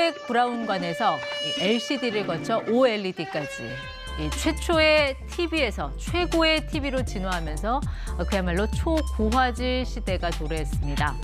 고색 브라운관에서 LCD를 거쳐 OLED까지 최초의 TV에서 최고의 TV로 진화하면서 그야말로 초고화질 시대가 도래했습니다.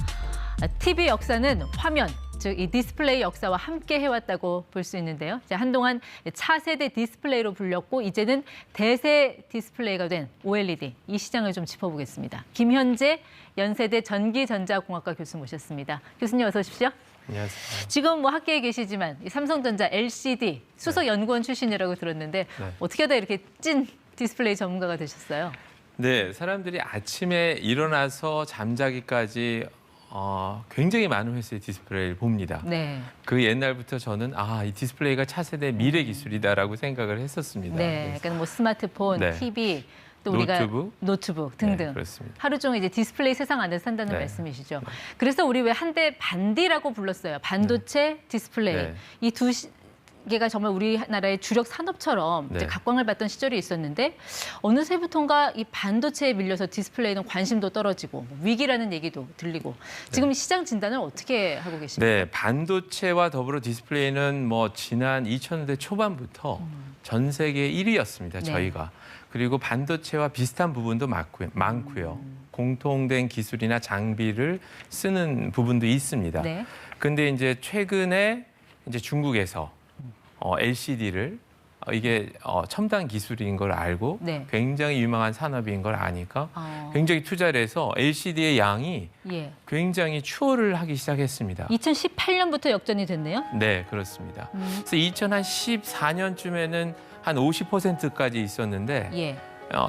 TV 역사는 화면, 즉 이 디스플레이 역사와 함께 해왔다고 볼 수 있는데요. 한동안 차세대 디스플레이로 불렸고 이제는 대세 디스플레이가 된 OLED, 이 시장을 좀 짚어보겠습니다. 김현재 연세대 전기전자공학과 교수 모셨습니다. 교수님 어서 오십시오. 안녕하세요. 지금 뭐 학계에 계시지만 삼성전자 LCD 수석 연구원 출신이라고 들었는데 어떻게 하다 이렇게 찐 디스플레이 전문가가 되셨어요? 네, 사람들이 아침에 일어나서 잠자기까지 굉장히 많은 회사의 디스플레이를 봅니다. 네. 그 옛날부터 저는 이 디스플레이가 차세대 미래 기술이다라고 생각을 했었습니다. 네, 그러니까 뭐 스마트폰, 네. TV, 또 우리가 노트북 등등 네, 그렇습니다. 하루 종일 이제 디스플레이 세상 안에서 산다는 말씀이시죠. 그래서 우리 왜 한때 반디라고 불렀어요. 반도체, 디스플레이. 네. 이 두 개가 정말 우리나라의 주력 산업처럼 이제 각광을 받던 시절이 있었는데 어느새부턴가 이 반도체에 밀려서 디스플레이는 관심도 떨어지고 위기라는 얘기도 들리고 지금 시장 진단을 어떻게 하고 계십니까? 네, 반도체와 더불어 디스플레이는 뭐 지난 2000년대 초반부터 전 세계 1위였습니다. 저희가. 그리고 반도체와 비슷한 부분도 많고요. 공통된 기술이나 장비를 쓰는 부분도 있습니다. 네. 근데 이제 최근에 이제 중국에서 LCD를 이게 첨단 기술인 걸 알고 굉장히 유망한 산업인 걸 아니까 굉장히 투자를 해서 LCD의 양이 굉장히 추월을 하기 시작했습니다. 2018년부터 역전이 됐네요? 네, 그렇습니다. 그래서 2014년쯤에는 한 50%까지 있었는데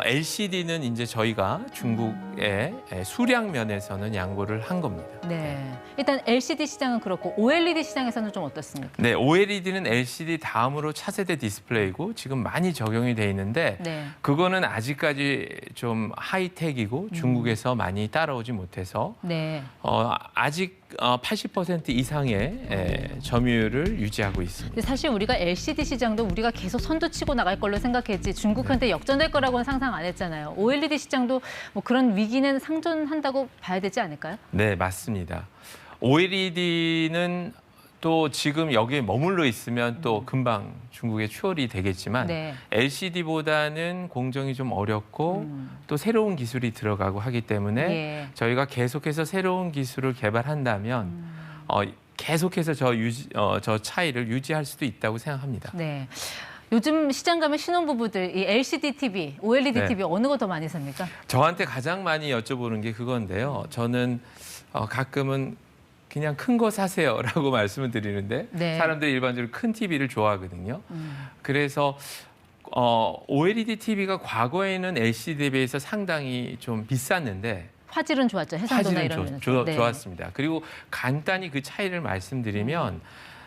LCD는 이제 저희가 중국의 수량 면에서는 양보를 한 겁니다. 네. 일단 LCD 시장은 그렇고 OLED 시장에서는 좀 어떻습니까? 네, OLED는 LCD 다음으로 차세대 디스플레이고 지금 많이 적용이 돼 있는데 그거는 아직까지 좀 하이텍이고 중국에서 많이 따라오지 못해서 아직 80% 이상의 점유율을 유지하고 있습니다. 근데 사실 우리가 LCD 시장도 우리가 계속 선두치고 나갈 걸로 생각했지 중국한테 역전될 거라고는 상상 안 했잖아요. OLED 시장도 뭐 그런 위기는 상존한다고 봐야 되지 않을까요? 네, 맞습니다. OLED는 또 지금 여기에 머물러 있으면 또 금방 중국의 추월이 되겠지만 LCD보다는 공정이 좀 어렵고 또 새로운 기술이 들어가고 하기 때문에 저희가 계속해서 새로운 기술을 개발한다면 계속해서 저 차이를 유지할 수도 있다고 생각합니다. 네. 요즘 시장 가면 신혼부부들 이 LCD TV, OLED TV 어느 거 더 많이 삽니까? 저한테 가장 많이 여쭤보는 게 그건데요. 저는 가끔은 그냥 큰 거 사세요라고 말씀을 드리는데 사람들이 일반적으로 큰 TV를 좋아하거든요. 그래서 OLED TV가 과거에는 LCD에 비해서 상당히 좀 비쌌는데 화질은 좋았죠. 해상도나 이런 면에서. 좋았습니다. 그리고 간단히 그 차이를 말씀드리면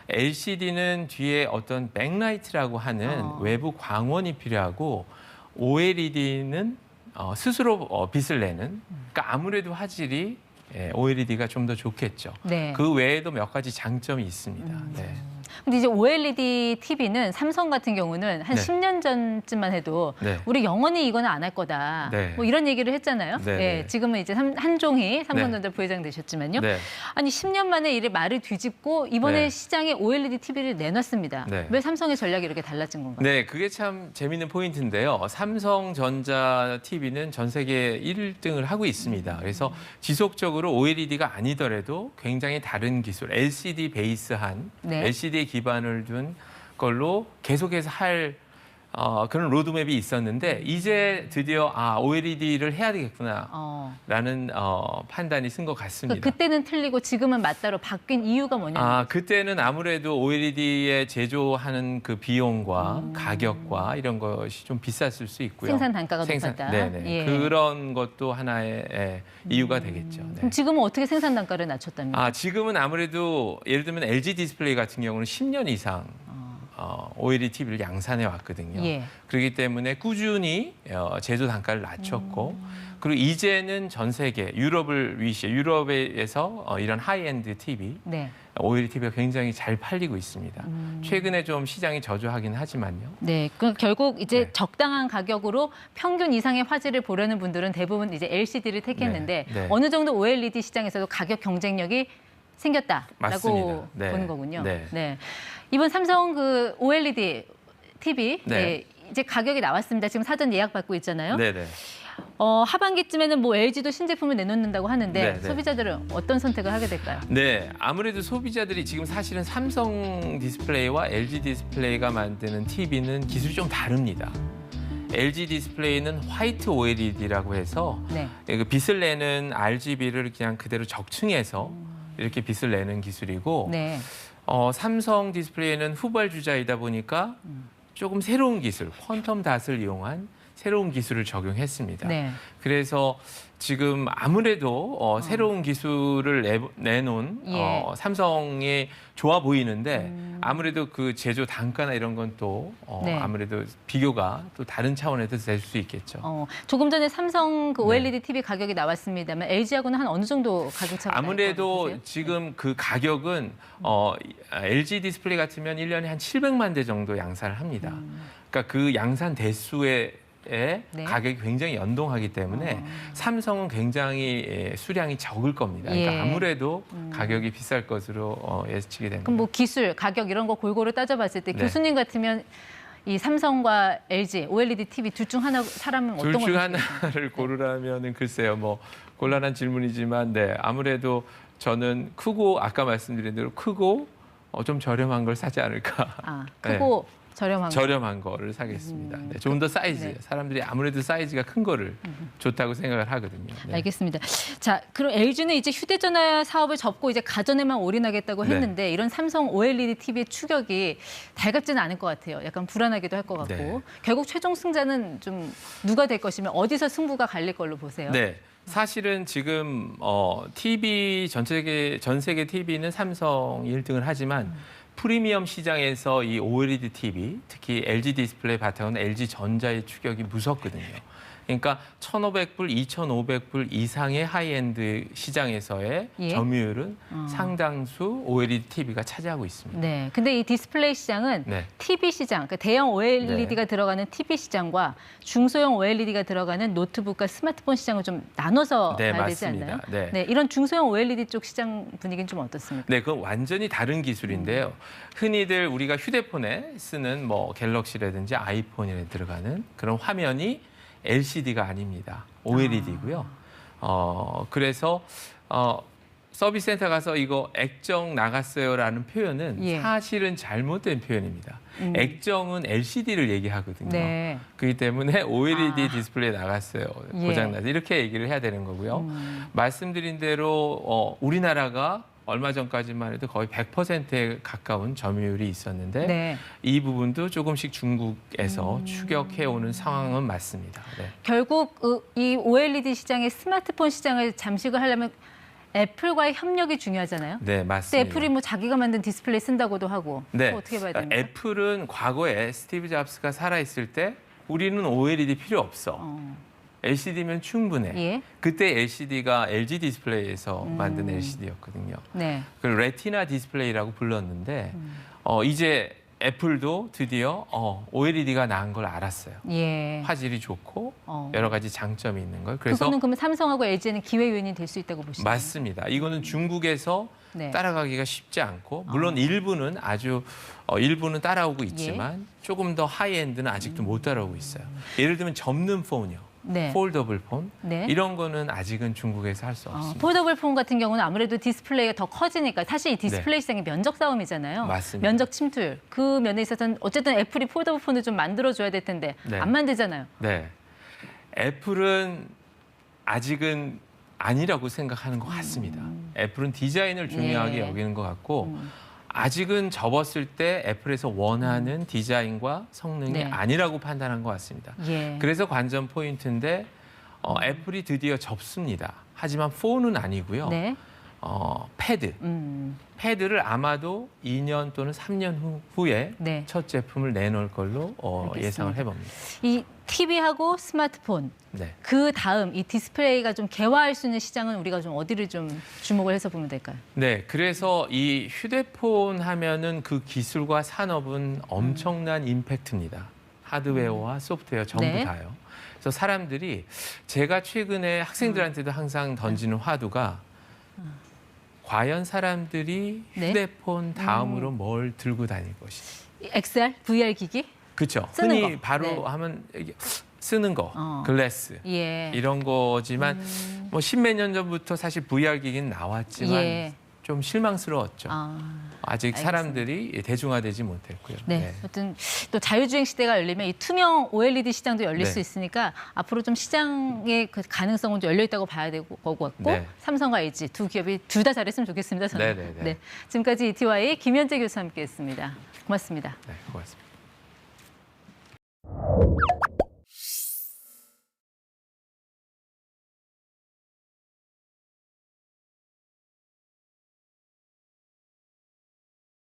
LCD는 뒤에 어떤 백라이트라고 하는 외부 광원이 필요하고 OLED는 스스로 빛을 내는 그러니까 아무래도 화질이 OLED가 좀 더 좋겠죠. 그 외에도 몇 가지 장점이 있습니다. 근데 이제 OLED TV는 삼성 같은 경우는 한 10년 전쯤만 해도 우리 영원히 이거는 안 할 거다. 뭐 이런 얘기를 했잖아요. 지금은 이제 한종희 삼성전자 부회장 되셨지만요. 아니 10년 만에 이 말을 뒤집고 이번에 시장에 OLED TV를 내놨습니다. 왜 삼성의 전략이 이렇게 달라진 건가요? 네, 그게 참 재밌는 포인트인데요. 삼성전자 TV는 전 세계 1등을 하고 있습니다. 그래서 지속적으로 OLED가 아니더라도 굉장히 다른 기술, LCD 베이스한 LCD에 기반을 둔 걸로 계속해서 할 그런 로드맵이 있었는데 이제 드디어 OLED를 해야 되겠구나라는 판단이 쓴 것 같습니다. 그때는 틀리고 지금은 맞다로 바뀐 이유가 뭐냐면 그때는 아무래도 OLED에 제조하는 그 비용과 가격과 이런 것이 좀 비쌌을 수 있고요. 생산 단가가 높았다. 그런 것도 하나의 이유가 되겠죠. 그럼 지금은 어떻게 생산 단가를 낮췄답니까? 지금은 아무래도 예를 들면 LG 디스플레이 같은 경우는 10년 이상 OLED TV를 양산해 왔거든요. 그렇기 때문에 꾸준히 제조 단가를 낮췄고 그리고 이제는 전 세계 유럽에서 이런 하이엔드 TV, OLED TV가 굉장히 잘 팔리고 있습니다. 최근에 좀 시장이 저조하긴 하지만요. 그 결국 이제 적당한 가격으로 평균 이상의 화질을 보려는 분들은 대부분 이제 LCD를 택했는데 어느 정도 OLED 시장에서도 가격 경쟁력이 생겼다라고 맞습니다. 네. 보는 거군요. 네. 네. 이번 삼성 그 OLED TV 네. 이제 가격이 나왔습니다. 지금 사전 예약 받고 있잖아요. 네네. 하반기쯤에는 뭐 LG도 신제품을 내놓는다고 하는데 네, 네. 소비자들은 어떤 선택을 하게 될까요? 네, 아무래도 소비자들이 지금 사실은 삼성 디스플레이와 LG 디스플레이가 만드는 TV는 기술이 좀 다릅니다. LG 디스플레이는 화이트 OLED라고 해서 네. 그 빛을 내는 RGB를 그냥 그대로 적층해서 이렇게 빛을 내는 기술이고 네. 삼성 디스플레이는 후발주자이다 보니까 조금 새로운 기술, 퀀텀 닷을 이용한 새로운 기술을 적용했습니다. 네. 그래서 지금 아무래도 새로운 기술을 내놓은 예. 삼성이 좋아 보이는데 아무래도 그 제조 단가나 이런 건 또 네. 아무래도 비교가 또 다른 차원에서 될 수 있겠죠. 조금 전에 삼성 그 네. OLED TV 가격이 나왔습니다만 LG하고는 한 어느 정도 가격 차가 아무래도 지금 그 가격은 LG 디스플레이 같으면 1년에 한 700만 대 정도 양산을 합니다. 그러니까 그 양산 대수에 네. 가격이 굉장히 연동하기 때문에 삼성은 굉장히 수량이 적을 겁니다. 그러니까 예. 아무래도 가격이 비쌀 것으로 예측이 됩니다. 그럼 뭐 기술, 가격 이런 거 골고루 따져봤을 때 네. 교수님 같으면 이 삼성과 LG, OLED TV 둘 중 하나 사람은 어떤 둘 중 걸 하나를 고르라면은 글쎄요, 뭐 곤란한 질문이지만, 네 아무래도 저는 크고 아까 말씀드린 대로 크고 좀 저렴한 걸 사지 않을까. 크고 네. 저렴한 거. 저렴한 거를 사겠습니다. 네, 좀 더 사이즈. 네. 사람들이 아무래도 사이즈가 큰 거를 좋다고 생각을 하거든요. 네. 알겠습니다. 자, 그럼 LG는 이제 휴대전화 사업을 접고 이제 가전에만 올인하겠다고 네. 했는데 이런 삼성 OLED TV의 추격이 달갑지는 않을 것 같아요. 약간 불안하기도 할 것 같고. 네. 결국 최종 승자는 좀 누가 될 것이면 어디서 승부가 갈릴 걸로 보세요? 네. 사실은 지금 TV 전 세계 TV는 삼성이 1등을 하지만 프리미엄 시장에서 이 OLED TV, 특히 LG 디스플레이 바탕은 LG 전자의 추격이 무섭거든요. 그러니까 1,500불, 2,500불 이상의 하이엔드 시장에서의 예? 점유율은 상당수 OLED TV가 차지하고 있습니다. 네. 근데 이 디스플레이 시장은 네. TV 시장, 그러니까 대형 OLED가 들어가는 TV 시장과 중소형 OLED가 들어가는 노트북과 스마트폰 시장을 좀 나눠서 네, 봐야 되지 맞습니다. 않나요? 네. 이런 중소형 OLED 쪽 시장 분위기는 좀 어떻습니까? 네, 그건 완전히 다른 기술인데요. 흔히들 우리가 휴대폰에 쓰는 뭐 갤럭시라든지 아이폰에 들어가는 그런 화면이 LCD가 아닙니다. OLED고요. 그래서 서비스 센터 가서 이거 액정 나갔어요라는 표현은 예. 사실은 잘못된 표현입니다. 액정은 LCD를 얘기하거든요. 네. 그렇기 때문에 OLED 디스플레이 나갔어요. 예. 고장나서 이렇게 얘기를 해야 되는 거고요. 말씀드린 대로 우리나라가 얼마 전까지만 해도 거의 100%에 가까운 점유율이 있었는데 네. 이 부분도 조금씩 중국에서 추격해오는 상황은 맞습니다. 네. 결국 이 OLED 시장의 스마트폰 시장을 잠식을 하려면 애플과의 협력이 중요하잖아요. 네, 근데 맞습니다. 애플이 뭐 자기가 만든 디스플레이 쓴다고도 하고 네. 그거 어떻게 봐야 됩니까? 애플은 과거에 스티브 잡스가 살아있을 때 우리는 OLED 필요 없어. LCD면 충분해. 예. 그때 LCD가 LG 디스플레이에서 만든 LCD였거든요. 네. 그 레티나 디스플레이라고 불렀는데 이제 애플도 드디어 OLED가 나은 걸 알았어요. 예. 화질이 좋고 어. 여러 가지 장점이 있는 걸. 그래서 그거는 그러면 삼성하고 LG는 기회 요인이 될 수 있다고 보시나요? 맞습니다. 이거는 중국에서 네. 따라가기가 쉽지 않고 물론 일부는 아주 일부는 따라오고 있지만 조금 더 하이엔드는 아직도 못 따라오고 있어요. 예를 들면 접는 폰이요. 네. 폴더블 폰 네. 이런 거는 아직은 중국에서 할 수 없습니다. 폴더블 폰 같은 경우는 아무래도 디스플레이가 더 커지니까 사실 이 디스플레이 시장이 면적 싸움이잖아요. 맞습니다. 면적 침투율. 그 면에 있어서는 어쨌든 애플이 폴더블 폰을 좀 만들어줘야 될 텐데 네. 안 만들잖아요. 네. 애플은 아직은 아니라고 생각하는 것 같습니다. 애플은 디자인을 중요하게 예. 여기는 것 같고 아직은 접었을 때 애플에서 원하는 디자인과 성능이 네. 아니라고 판단한 것 같습니다. 예. 그래서 관전 포인트인데 애플이 드디어 접습니다. 하지만 폰은 아니고요. 네. 패드. 패드를 아마도 2년 또는 3년 후에 네. 첫 제품을 내놓을 걸로 알겠습니다. 예상을 해봅니다. 이 TV하고 스마트폰 네. 그 다음 이 디스플레이가 좀 개화할 수 있는 시장은 우리가 좀 어디를 좀 주목을 해서 보면 될까요? 네, 그래서 이 휴대폰 하면은 그 기술과 산업은 엄청난 임팩트입니다. 하드웨어와 소프트웨어 전부 네. 다요. 그래서 사람들이 제가 최근에 학생들한테도 항상 던지는 화두가 과연 사람들이 네. 휴대폰 다음으로 뭘 들고 다닐 것이지. XR, VR 기기? 그렇죠. 쓰는 흔히 거. 바로 네. 하면 이게 쓰는 거, 글래스 예. 이런 거지만 뭐 십몇 년 전부터 사실 VR 기기는 나왔지만 예. 좀 실망스러웠죠. 아직 알겠습니다. 사람들이 대중화되지 못했고요. 네. 하여튼 또 자유주행 시대가 열리면 이 투명 OLED 시장도 열릴 네. 수 있으니까 앞으로 좀 시장의 그 가능성은 좀 열려 있다고 봐야 될 것 같고 네. 삼성과 LG 두 기업이 둘 다 잘했으면 좋겠습니다. 저는. 네네네. 네. 지금까지 ETY 김현재 교수와 함께했습니다. 고맙습니다. 네, 고맙습니다.